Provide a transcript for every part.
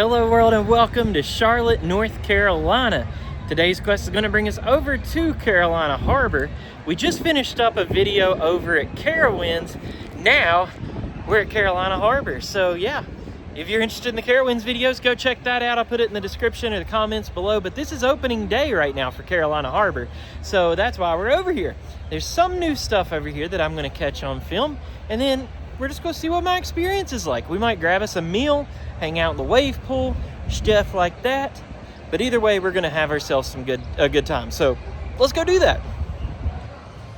Hello world and welcome to Charlotte, North Carolina. Today's quest is going to bring us over to Carolina Harbor. We just finished up a video over at Carowinds. Now we're at Carolina Harbor. So yeah, if you're interested in the Carowinds videos, go check that out. I'll put it in the description or the comments below. But this is opening day right now for Carolina Harbor. So that's why we're over here. There's some new stuff over here that I'm going to catch on film. And then we're just going to see what my experience is like. We might grab us a meal, hang out in the wave pool, stuff like that. But either way, we're going to have ourselves a good time. So let's go do that.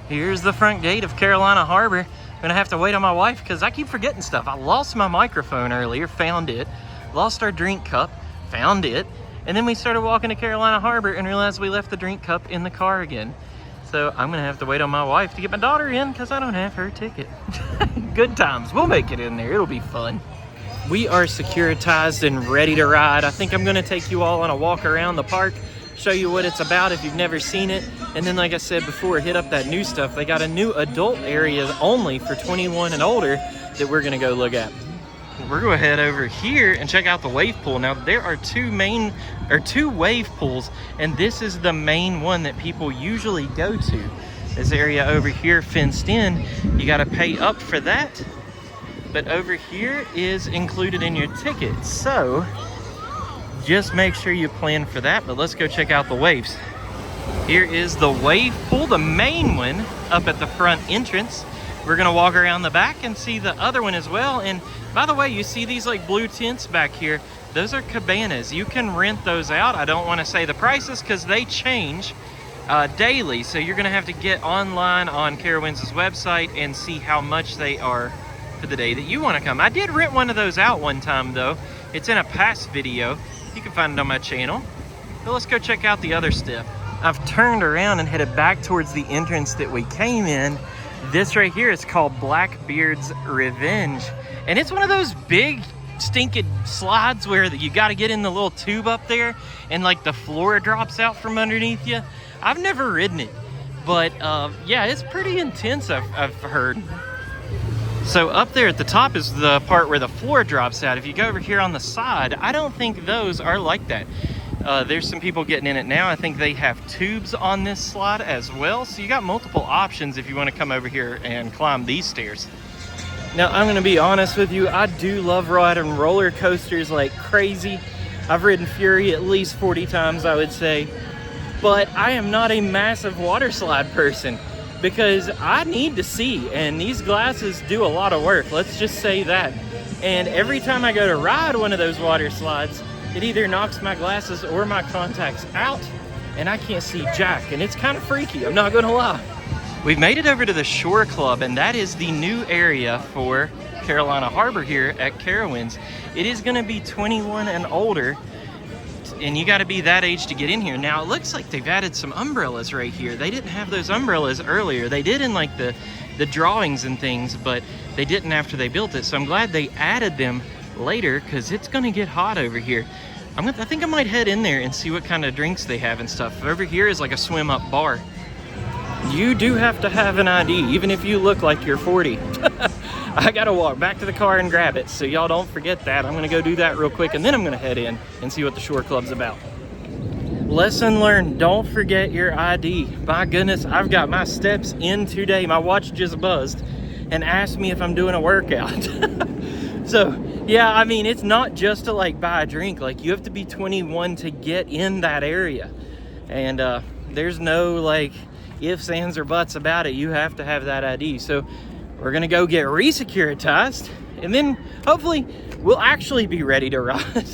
Here's the front gate of Carolina Harbor. I'm going to have to wait on my wife because I keep forgetting stuff. I lost my microphone earlier, found it. Lost our drink cup, found it. And then we started walking to Carolina Harbor and realized we left the drink cup in the car again. So I'm going to have to wait on my wife to get my daughter in because I don't have her ticket. Good times. We'll make it in there. It'll be fun. We are securitized and ready to ride. I think I'm going to take you all on a walk around the park, show you what it's about if you've never seen it. And then, like I said before, hit up that new stuff. They got a new adult area only for 21 and older that we're going to go look at. We're going to head over here and check out the wave pool. Now, there are two wave pools, and this is the main one that people usually go to. This area over here fenced in, you got to pay up for that. But over here is included in your ticket. So just make sure you plan for that. But let's go check out the waves. Here is the wave pool, the main one up at the front entrance. We're gonna walk around the back and see the other one as well. And by the way, you see these like blue tents back here? Those are cabanas. You can rent those out. I don't want to say the prices because they change daily. So you're gonna have to get online on Carowinds' website and see how much they are for the day that you want to come. I did rent one of those out one time though. It's in a past video. You can find it on my channel. But let's go check out the other stuff. I've turned around and headed back towards the entrance that we came in. This right here is called Blackbeard's Revenge. And it's one of those big stinking slides where you got to get in the little tube up there and like the floor drops out from underneath you. I've never ridden it, but yeah, it's pretty intense, I've heard. So up there at the top is the part where the floor drops out. If you go over here on the side, I don't think those are like that. There's some people getting in it now. I think they have tubes on this slide as well. So you got multiple options if you want to come over here and climb these stairs. Now, I'm going to be honest with you. I do love riding roller coasters like crazy. I've ridden Fury at least 40 times, I would say. But I am not a massive water slide person because I need to see, and these glasses do a lot of work. Let's just say that. And every time I go to ride one of those water slides, it either knocks my glasses or my contacts out, and I can't see jack, and it's kind of freaky, I'm not gonna lie. We've made it over to the Shore Club, and that is the new area for Carolina Harbor here at Carowinds. It is gonna be 21 and older, and you gotta be that age to get in here. Now, it looks like they've added some umbrellas right here. They didn't have those umbrellas earlier. They did in like the drawings and things, but they didn't after they built it, so I'm glad they added them later because it's gonna get hot over here. I think I might head in there and see what kind of drinks they have and stuff. Over here is like a swim up bar. You do have to have an ID even if you look like you're 40. I gotta walk back to the car and grab it, so y'all don't forget that. I'm gonna go do that real quick and then I'm gonna head in and see what the Shore Club's about. Lesson learned, don't forget your ID. My goodness, I've got my steps in today. My watch just buzzed and asked me if I'm doing a workout. So yeah, I mean, it's not just to like buy a drink. Like, you have to be 21 to get in that area. And there's no like ifs, ands, or buts about it. You have to have that ID. So we're gonna go get re-securitized, and then hopefully we'll actually be ready to ride.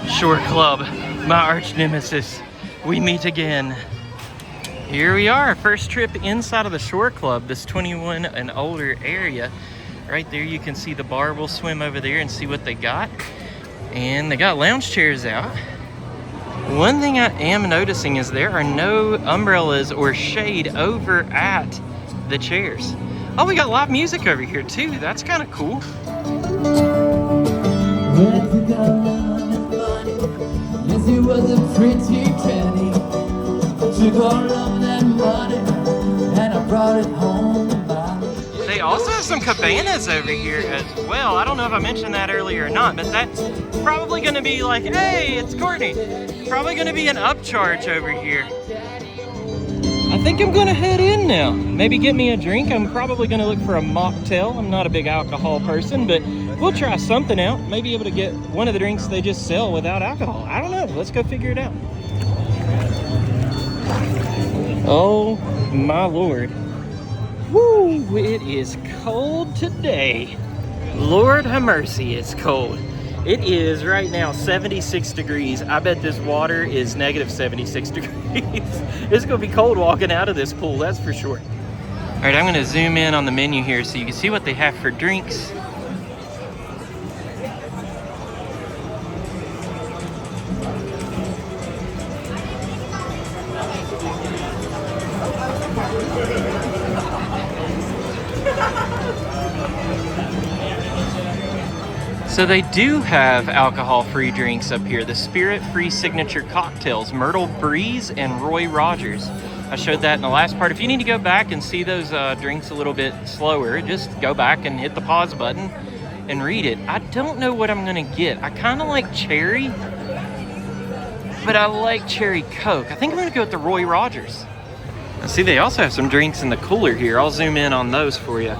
Shore Club, my arch nemesis. We meet again. Here we are, first trip inside of the Shore Club, this 21 and older area. Right there you can see the bar. We'll swim over there and see what they got. And they got lounge chairs out. One thing I am noticing is there are no umbrellas or shade over at the chairs. Oh, we got live music over here too. That's kind of cool. They also have some cabanas over here as well. I don't know if I mentioned that earlier or not, but that's probably gonna be like, hey, it's Courtney. Probably gonna be an upcharge over here. I think I'm gonna head in now. Maybe get me a drink. I'm probably gonna look for a mocktail. I'm not a big alcohol person, but we'll try something out. Maybe able to get one of the drinks they just sell without alcohol. I don't know, let's go figure it out. Oh my Lord. Woo, it is cold today. Lord have mercy, it's cold. It is right now 76 degrees. I bet this water is negative 76 degrees. It's gonna be cold walking out of this pool, that's for sure. All right, I'm gonna zoom in on the menu here so you can see what they have for drinks. So they do have alcohol-free drinks up here. The Spirit-Free Signature Cocktails, Myrtle Breeze and Roy Rogers. I showed that in the last part. If you need to go back and see those drinks a little bit slower, just go back and hit the pause button and read it. I don't know what I'm gonna get. I kind of like cherry, but I like cherry Coke. I think I'm gonna go with the Roy Rogers. Now, see, they also have some drinks in the cooler here. I'll zoom in on those for you.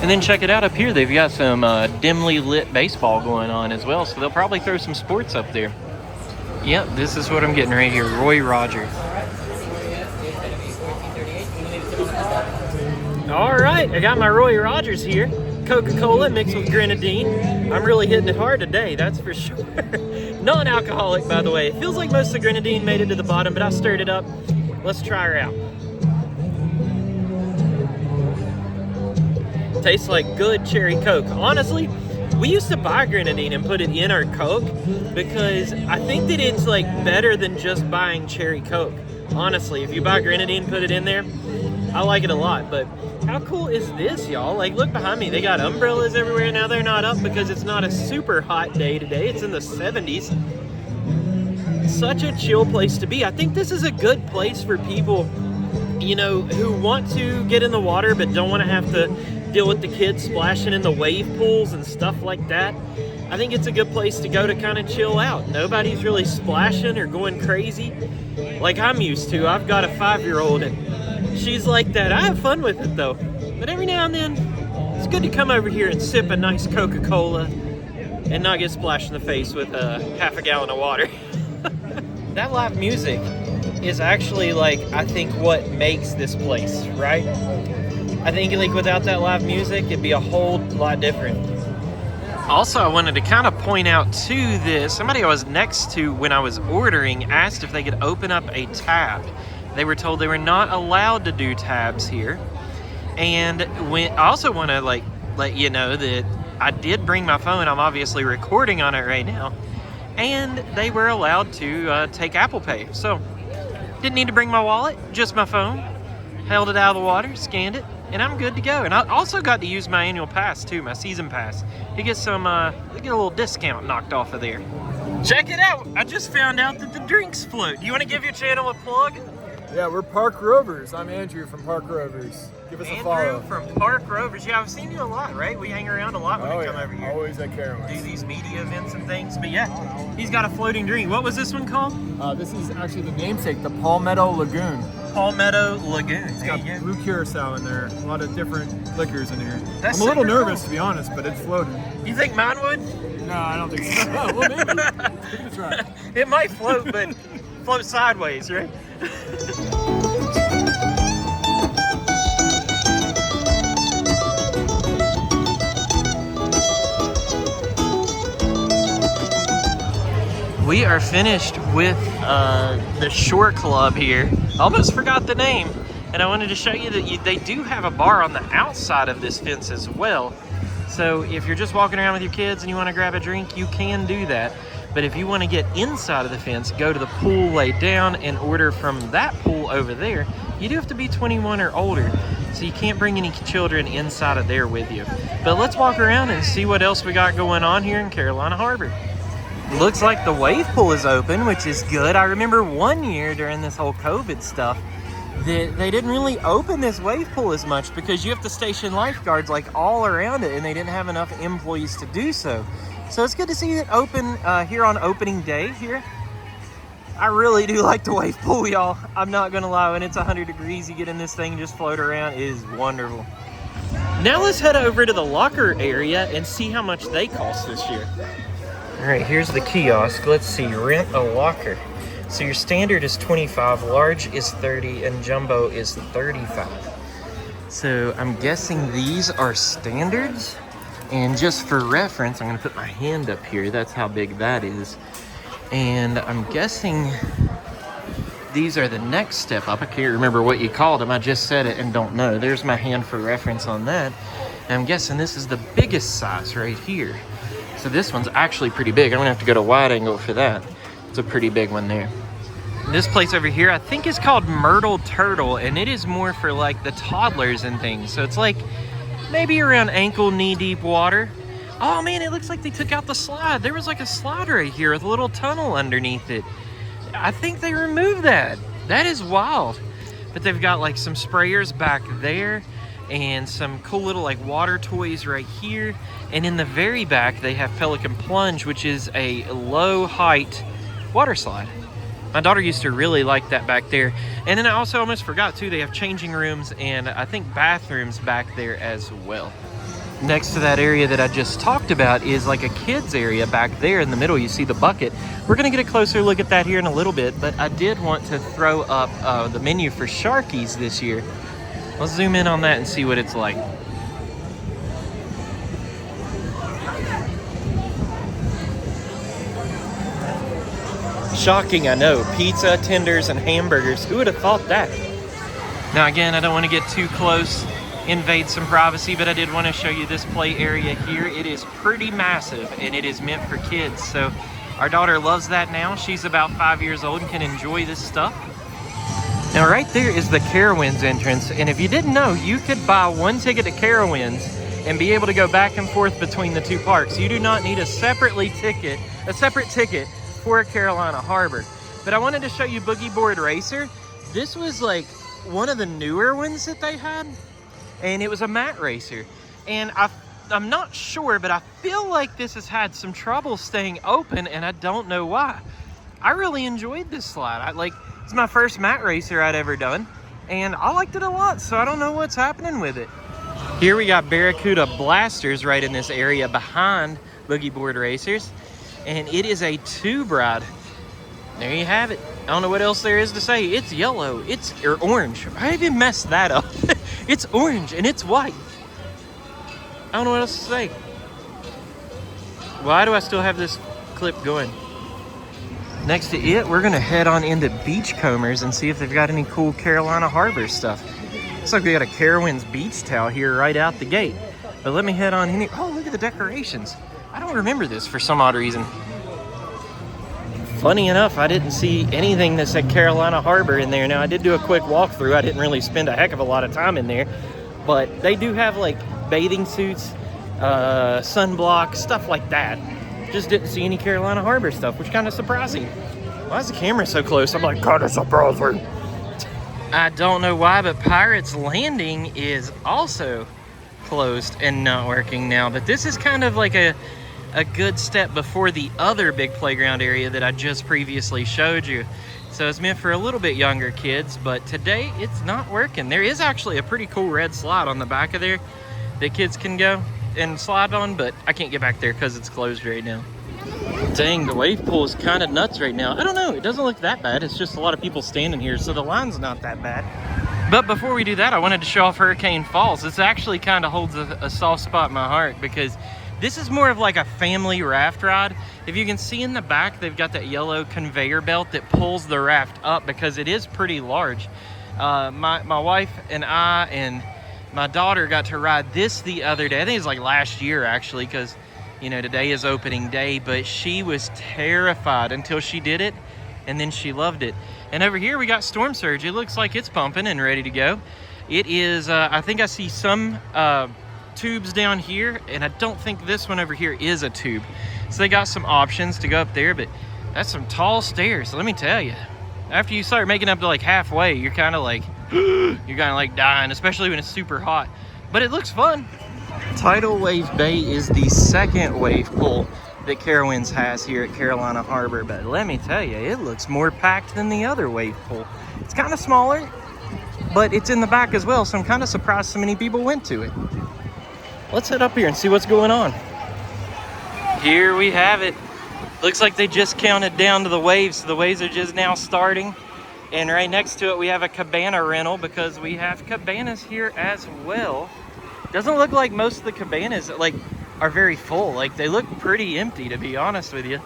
And then check it out up here. They've got some dimly lit baseball going on as well, so they'll probably throw some sports up there. Yep, this is what I'm getting right here, Roy Rogers. All right, I got my Roy Rogers here. Coca-Cola mixed with grenadine. I'm really hitting it hard today, that's for sure. Non-alcoholic, by the way. It feels like most of the grenadine made it to the bottom, but I stirred it up. Let's try her out. Tastes like good cherry Coke. Honestly, we used to buy grenadine and put it in our Coke because I think that it's like better than just buying cherry Coke. Honestly, if you buy grenadine, put it in there, I like it a lot. But how cool is this, y'all? Like, look behind me. They got umbrellas everywhere. Now they're not up because it's not a super hot day today. It's in the 70s. Such a chill place to be. I think this is a good place for people, you know, who want to get in the water but don't want to have to deal with the kids splashing in the wave pools and stuff like that. I think it's a good place to go to kind of chill out. Nobody's really splashing or going crazy like I'm used to. I've got a 5-year-old and she's like that. I have fun with it though. But every now and then, it's good to come over here and sip a nice Coca-Cola and not get splashed in the face with half a gallon of water. That live music is actually like, I think what makes this place, right? I think like without that live music, it'd be a whole lot different. Also, I wanted to kind of point out to this, somebody I was next to when I was ordering asked if they could open up a tab. They were told they were not allowed to do tabs here. And I also want to like let you know that I did bring my phone. I'm obviously recording on it right now. And they were allowed to take Apple Pay. So, didn't need to bring my wallet, just my phone. Held it out of the water, scanned it, and I'm good to go. And I also got to use my annual pass too, my season pass, to get some, get a little discount knocked off of there. Check it out! I just found out that the drinks float. Do you want to give your channel a plug? Yeah, we're Park Rovers. I'm Andrew from Park Rovers. Give us a follow. Andrew from Park Rovers. Yeah, I've seen you a lot, right? We hang around a lot when we come over here. Always at Carowinds. Do these media events and things. But yeah, he's got a floating drink. What was this one called? This is actually the namesake, the Palmetto Lagoon. Palmetto Lagoon. It's got blue curacao in there. A lot of different liquors in here. That's I'm a little nervous, cool, to be honest, but it's floating. You think mine would? No, I don't think so. Well, maybe. Give it a try. It might float, but float sideways, right? We are finished with the Shore Club here. Almost forgot the name, and I wanted to show you that they do have a bar on the outside of this fence as well. So if you're just walking around with your kids and you want to grab a drink, you can do that. But if you want to get inside of the fence, go to the pool, lay down, and order from that pool over there, you do have to be 21 or older. So you can't bring any children inside of there with you. But let's walk around and see what else we got going on here in Carolina Harbor. Looks like the wave pool is open, which is good. I remember one year during this whole COVID stuff that they didn't really open this wave pool as much because you have to station lifeguards like all around it, and they didn't have enough employees to do so. So it's good to see it open here on opening day here. I really do like the wave pool, y'all. I'm not gonna lie, when it's 100 degrees, you get in this thing and just float around. It is wonderful. Now let's head over to the locker area and see how much they cost this year. All right, here's the kiosk. Let's see, rent a locker. So your standard is 25, large is 30, and jumbo is 35. So I'm guessing these are standards. And just for reference, I'm gonna put my hand up here. That's how big that is. And I'm guessing these are the next step up. I can't remember what you called them. I just said it and don't know. There's my hand for reference on that. And I'm guessing this is the biggest size right here. So this one's actually pretty big. I'm gonna have to go to wide angle for that. It's a pretty big one there. This place over here, I think is called Myrtle Turtle, and it is more for like the toddlers and things. So it's like maybe around ankle, knee deep water. Oh man, it looks like they took out the slide. There was like a slide right here with a little tunnel underneath it. I think they removed that. That is wild. But they've got like some sprayers back there and some cool little like water toys right here. And in the very back, they have Pelican Plunge, which is a low height water slide. My daughter used to really like that back there. And then I also almost forgot too, they have changing rooms and I think bathrooms back there as well. Next to that area that I just talked about is like a kids area back there in the middle. You see the bucket. We're gonna get a closer look at that here in a little bit, but I did want to throw up the menu for Sharkies this year. Let's zoom in on that and see what it's like. Shocking, I know. Pizza, tenders, and hamburgers. Who would have thought that? Now again, I don't want to get too close, invade some privacy, but I did want to show you this play area here. It is pretty massive and it is meant for kids. So our daughter loves that now. She's about 5 years old and can enjoy this stuff. Now right there is the Carowinds entrance. And if you didn't know, you could buy one ticket to Carowinds and be able to go back and forth between the two parks. You do not need a separate ticket for Carolina Harbor. But I wanted to show you Boogie Board Racer. This was like one of the newer ones that they had, and it was a mat racer. And I'm not sure, but I feel like this has had some trouble staying open, and I don't know why. I really enjoyed this slide. It's my first mat racer I'd ever done, and I liked it a lot, so I don't know what's happening with it. Here we got Barracuda Blasters right in this area behind Boogie Board Racers, and it is a tube ride. There you have it. I don't know what else there is to say. It's yellow, or orange. I even messed that up. It's orange and it's white. I don't know what else to say. Why do I still have this clip going? Next to it, we're gonna head on into Beachcombers and see if they've got any cool Carolina Harbor stuff. Looks like we got a Carowinds beach towel here right out the gate. But let me head on in here. Oh, look at the decorations. I don't remember this for some odd reason. Funny enough, I didn't see anything that said Carolina Harbor in there. Now, I did do a quick walkthrough. I didn't really spend a heck of a lot of time in there. But they do have like bathing suits, sunblock, stuff like that. Just didn't see any Carolina Harbor stuff, which kind of surprising. Why is the camera so close? I'm like, kind of surprising. I don't know why, but Pirates Landing is also closed and not working now. But this is kind of like a good step before the other big playground area that I just previously showed you. So it's meant for a little bit younger kids, but today it's not working. There is actually a pretty cool red slide on the back of there that kids can go and slide on, but I can't get back there because it's closed right now. Dang, the wave pool is kind of nuts right now. I don't know, it doesn't look that bad. It's just a lot of people standing here, so the line's not that bad. But before we do that, I wanted to show off Hurricane Falls. This actually kind of holds a soft spot in my heart because this is more of like a family raft ride. If you can see in the back, they've got that yellow conveyor belt that pulls the raft up because it is pretty large. My wife and I and my daughter got to ride this the other day. I think it was like last year actually, because you know, today is opening day, but she was terrified until she did it, and then she loved it. And over here we got Storm Surge. It looks like it's pumping and ready to go. It is, I think I see some tubes down here, and I don't think this one over here is a tube. So they got some options to go up there, but that's some tall stairs. Let me tell you, after you start making up to like halfway, you're kind of like, you're kind of like dying, especially when it's super hot. But it looks fun. Tidal Wave Bay is the second wave pool that Carowinds has here at Carolina Harbor, but let me tell you, it looks more packed than the other wave pool. It's kind of smaller, but it's in the back as well, so I'm kind of surprised so many people went to it. Let's head up here and see what's going on. Here we have it. Looks like they just counted down to the waves, so the waves are just now starting. And right next to it, we have a cabana rental because we have cabanas here as well. Doesn't look like most of the cabanas are very full. Like, they look pretty empty, to be honest with you.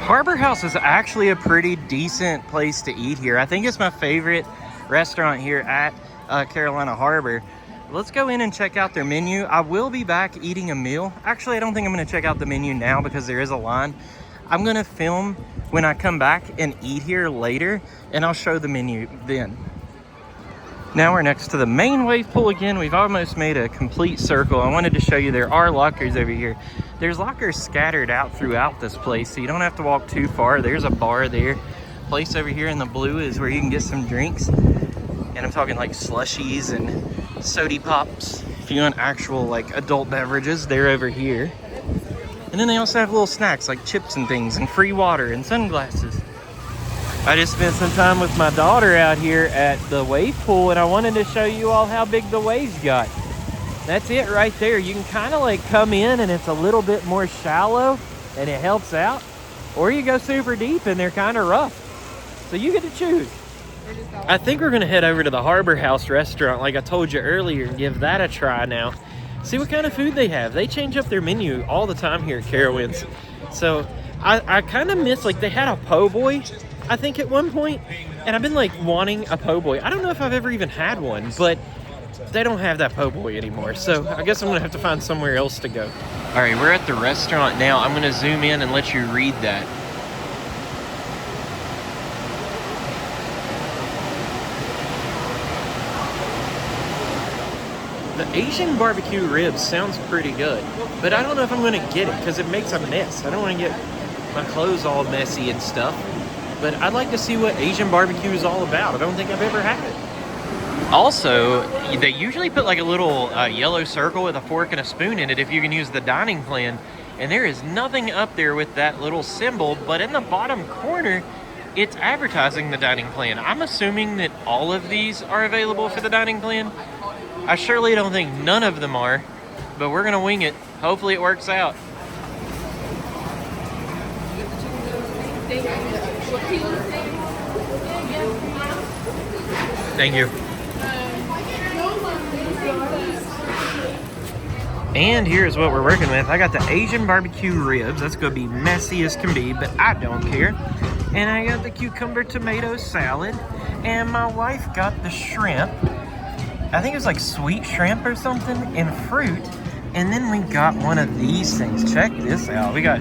Harbor House is actually a pretty decent place to eat here. I think it's my favorite restaurant here at Carolina Harbor. Let's go in and check out their menu. I will be back eating a meal. Actually, I don't think I'm gonna check out the menu now because there is a line. I'm gonna film when I come back and eat here later, and I'll show the menu then. Now we're next to the main wave pool again. We've almost made a complete circle. I wanted to show you there are lockers over here. There's lockers scattered out throughout this place, so you don't have to walk too far. There's a bar there. Place over here in the blue is where you can get some drinks. And I'm talking like slushies and soda pops. If you want actual like adult beverages, they're over here. And then they also have little snacks like chips and things and free water and sunglasses. I just spent some time with my daughter out here at the wave pool, and I wanted to show you all how big the waves got. That's it right there. You can kind of like come in and it's a little bit more shallow and it helps out, or you go super deep and they're kind of rough. So you get to choose. I think we're gonna head over to the Harbor House restaurant like I told you earlier and give that a try now. See what kind of food they have. They change up their menu all the time here at Carowinds. So I kind of miss, like, they had a po' boy, I think, at one point, and I've been like wanting a po' boy. I don't know if I've ever even had one, but they don't have that po' boy anymore, so I guess I'm gonna have to find somewhere else to go. All right, we're at the restaurant now. I'm gonna zoom in and let you read that. The Asian barbecue ribs sounds pretty good, but I don't know if I'm gonna get it because it makes a mess. I don't want to get my clothes all messy and stuff, but I'd like to see what Asian barbecue is all about. I don't think I've ever had it. Also, they usually put like a little yellow circle with a fork and a spoon in it if you can use the dining plan, and there is nothing up there with that little symbol, but in the bottom corner, it's advertising the dining plan. I'm assuming that all of these are available for the dining plan. I surely don't think none of them are, but we're gonna wing it. Hopefully it works out. Thank you. And here's what we're working with. I got the Asian barbecue ribs. That's gonna be messy as can be, but I don't care. And I got the cucumber tomato salad, and my wife got the shrimp. I think it was like sweet shrimp or something, and fruit. And then we got one of these things. Check this out. We got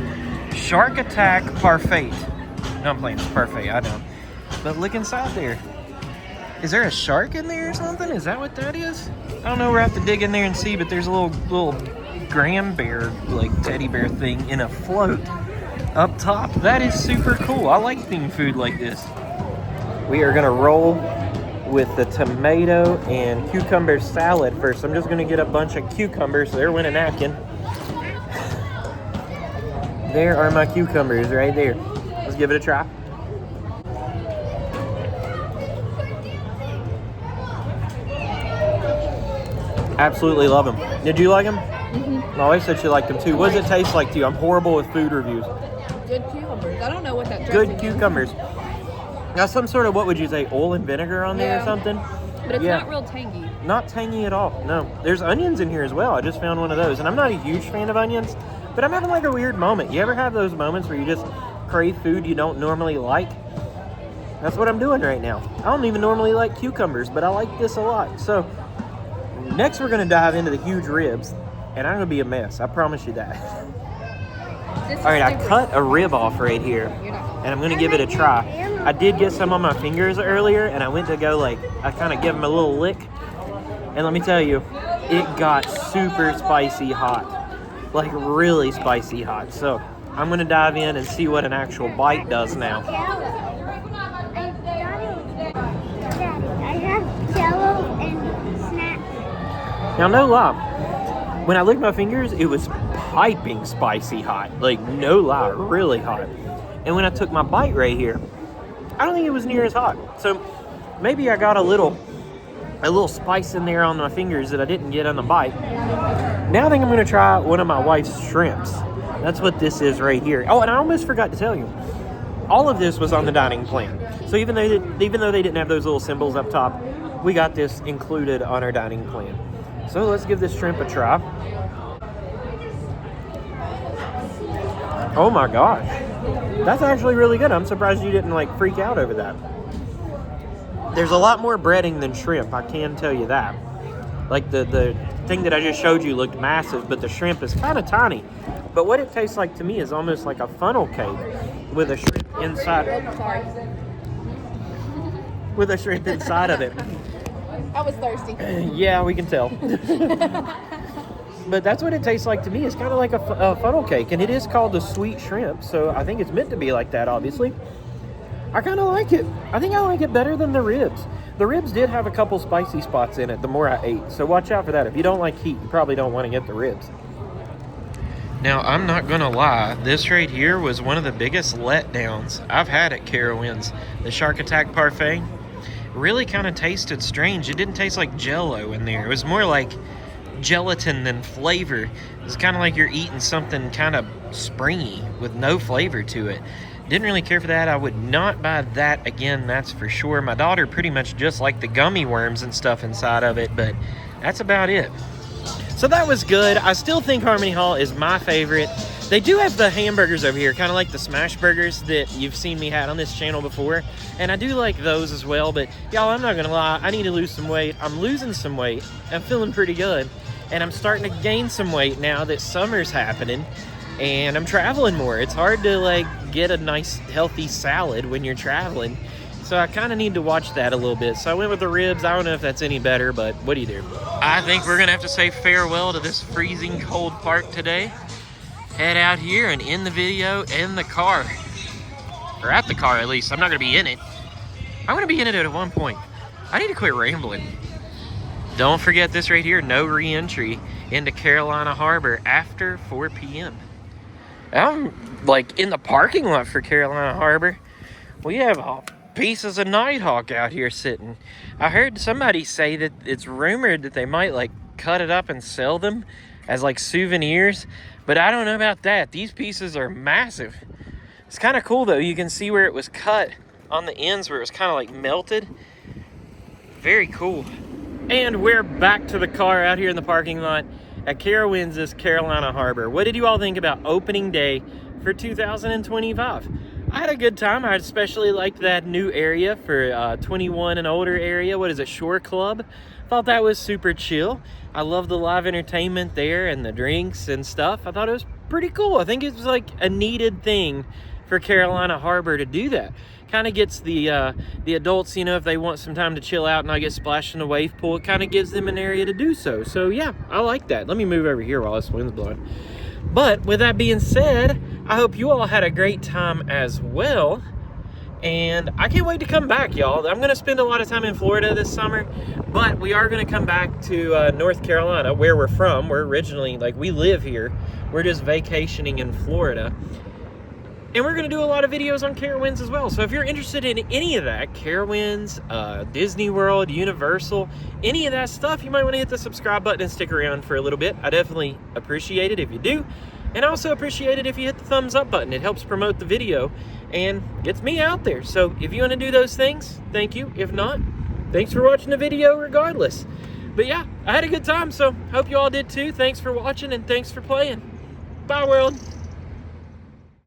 Shark Attack Parfait. No, I'm playing, it's parfait, I don't. But look inside there. Is there a shark in there or something? Is that what that is? I don't know, we'll have to dig in there and see, but there's a little Graham bear, like teddy bear thing in a float up top. That is super cool. I like themed food like this. We are gonna roll with the tomato and cucumber salad first. I'm just gonna get a bunch of cucumbers. There went a napkin. There are my cucumbers right there. Let's give it a try. Absolutely love them. Did you like them? Mm-hmm. My wife said she liked them too. What does it taste like to you? I'm horrible with food reviews. Good cucumbers. I don't know what that dressing Good cucumbers. Is. Got some sort of, what would you say, oil and vinegar on there or something? But it's not real tangy. Not tangy at all, no. There's onions in here as well. I just found one of those. And I'm not a huge fan of onions, but I'm having like a weird moment. You ever have those moments where you just crave food you don't normally like? That's what I'm doing right now. I don't even normally like cucumbers, but I like this a lot. So next we're gonna dive into the huge ribs, and I'm gonna be a mess. I promise you that. All right, I cut a rib off right here, and I'm gonna give it a try. I did get some on my fingers earlier, and I went to go I kind of give them a little lick, and let me tell you, it got super spicy hot, like really spicy hot. So I'm gonna dive in and see what an actual bite does now. Daddy, I have Jello and snacks. Now, no lie, when I licked my fingers, it was piping spicy hot. Like, no lie, really hot. And when I took my bite right here, I don't think it was near as hot. So maybe I got a little spice in there on my fingers that I didn't get on the bite. Now I think I'm gonna try one of my wife's shrimps. That's what this is right here. Oh, and I almost forgot to tell you, all of this was on the dining plan. So even though they didn't have those little symbols up top, we got this included on our dining plan. So let's give this shrimp a try. Oh my gosh, that's actually really good. I'm surprised you didn't like freak out over that. There's a lot more breading than shrimp, I can tell you that. Like the thing that I just showed you looked massive, but the shrimp is kind of tiny. But what it tastes like to me is almost like a funnel cake with a shrimp inside. Sorry. With a shrimp inside of it. I was thirsty. Yeah, we can tell. But that's what it tastes like to me. It's kind of like a funnel cake, and it is called the sweet shrimp, so I think it's meant to be like that, obviously. I kind of like it. I think I like it better than the ribs. The ribs did have a couple spicy spots in it the more I ate, so watch out for that. If you don't like heat, you probably don't want to get the ribs. Now, I'm not going to lie, this right here was one of the biggest letdowns I've had at Carowinds. The Shark Attack Parfait really kind of tasted strange. It didn't taste like Jello in there. It was more like gelatin than flavor. It was kind of like you're eating something kind of springy with no flavor to it. Didn't really care for that. I would not buy that again, that's for sure. My daughter pretty much just liked the gummy worms and stuff inside of it, but that's about it. So that was good. I still think Harmony Hall is my favorite. They do have the hamburgers over here, kind of like the smash burgers that you've seen me had on this channel before. And I do like those as well, but y'all, I'm not gonna lie, I need to lose some weight. I'm losing some weight. I'm feeling pretty good. And I'm starting to gain some weight now that summer's happening and I'm traveling more. It's hard to like get a nice healthy salad when you're traveling. So I kind of need to watch that a little bit. So I went with the ribs. I don't know if that's any better, but what do you do? I think we're gonna have to say farewell to this freezing cold park today. Head out here and end the video in the car. Or at the car at least. I'm not gonna be in it. I'm gonna be in it at one point. I need to quit rambling. Don't forget this right here, no re-entry into Carolina Harbor after 4 p.m. I'm like in the parking lot for Carolina Harbor. We have pieces of Nighthawk out here sitting. I heard somebody say that it's rumored that they might like cut it up and sell them as like souvenirs, but I don't know about that. These pieces are massive. It's kind of cool though. You can see where it was cut on the ends where it was kind of like melted. Very cool. And we're back to the car out here in the parking lot at Carowinds' Carolina Harbor. What did you all think about opening day for 2025? I had a good time. I especially liked that new area for 21 and older area. What is it, Shore Club? Thought that was super chill. I love the live entertainment there and the drinks and stuff. I thought it was pretty cool. I think it was like a needed thing for Carolina Harbor to do that. Kind of gets the adults, you know, if they want some time to chill out and not get splashed in a wave pool, it kind of gives them an area to do so. So yeah, I like that. Let me move over here while this wind's blowing. But with that being said, I hope you all had a great time as well. And I can't wait to come back, y'all. I'm going to spend a lot of time in Florida this summer, but we are going to come back to North Carolina, where we're from. We're originally, like, we live here. We're just vacationing in Florida. And we're going to do a lot of videos on Carowinds as well. So if you're interested in any of that, Carowinds, Disney World, Universal, any of that stuff, you might want to hit the subscribe button and stick around for a little bit. I definitely appreciate it if you do. And I also appreciate it if you hit the thumbs up button. It helps promote the video and gets me out there. So if you want to do those things, thank you. If not, thanks for watching the video regardless. But yeah, I had a good time, so hope you all did too. Thanks for watching and thanks for playing. Bye, world.